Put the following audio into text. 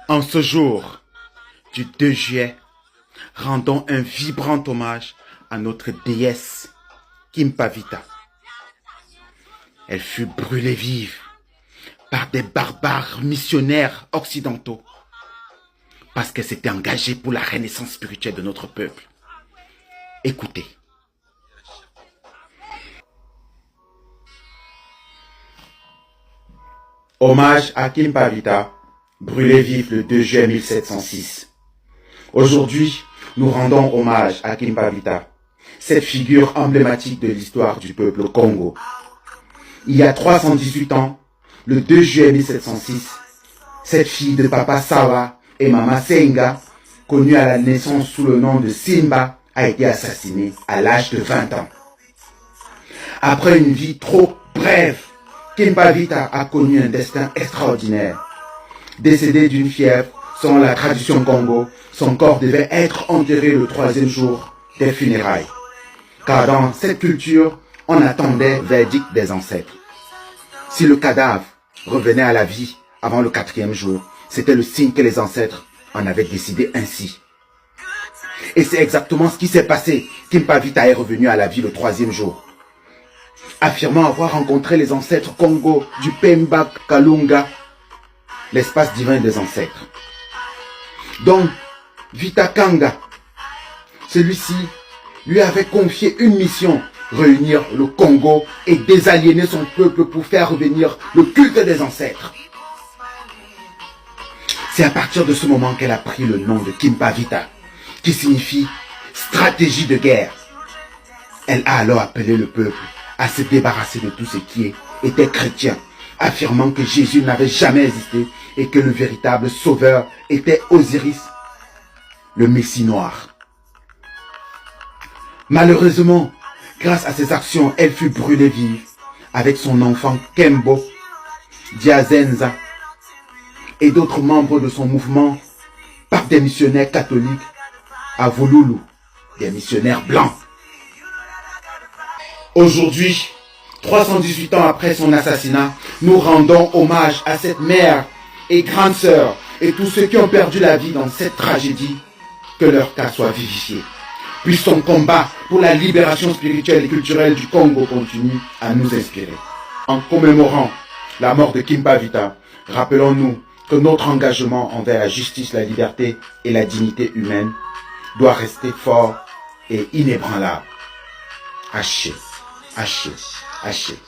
En ce jour du 2 juillet, rendons un vibrant hommage à notre déesse Kimpavita. Elle fut brûlée vive par des barbares missionnaires occidentaux parce qu'elle s'était engagée pour la renaissance spirituelle de notre peuple. Écoutez. Hommage à Kimpavita, brûlée vive le 2 juillet 1706. Aujourd'hui, nous rendons hommage à Kimpavita, cette figure emblématique de l'histoire du peuple Congo. Il y a 318 ans, le 2 juillet 1706, cette fille de Papa Sawa et Mama Senga, connue à la naissance sous le nom de Simba, a été assassinée à l'âge de 20 ans. Après une vie trop brève, Kimpavita a connu un destin extraordinaire. Décédée d'une fièvre, selon la tradition Congo, son corps devait être enterré le 3e jour des funérailles. Car dans cette culture, on attendait le verdict des ancêtres. Si le cadavre revenait à la vie avant le 4e jour, c'était le signe que les ancêtres en avaient décidé ainsi. Et c'est exactement ce qui s'est passé. Kimpavita est revenu à la vie le 3e jour, affirmant avoir rencontré les ancêtres Congo du Pemba Kalunga, l'espace divin des ancêtres. Donc, Vitakanga, celui-ci lui avait confié une mission, réunir le Congo et désaliéner son peuple pour faire revenir le culte des ancêtres. C'est à partir de ce moment qu'elle a pris le nom de Kimpavita, qui signifie stratégie de guerre. Elle a alors appelé le peuple à se débarrasser de tout ce qui était chrétien, affirmant que Jésus n'avait jamais existé et que le véritable sauveur était Osiris, le Messie noir. Malheureusement, grâce à ses actions, elle fut brûlée vive avec son enfant Kembo, Diazenza et d'autres membres de son mouvement par des missionnaires catholiques à Vouloulou, des missionnaires blancs. Aujourd'hui, 318 ans après son assassinat, nous rendons hommage à cette mère et grande sœur et tous ceux qui ont perdu la vie dans cette tragédie, que leur cas soit vivifié. Puis son combat pour la libération spirituelle et culturelle du Congo continue à nous inspirer. En commémorant la mort de Kimpavita, rappelons-nous que notre engagement envers la justice, la liberté et la dignité humaine doit rester fort et inébranlable. Haché, haché, haché.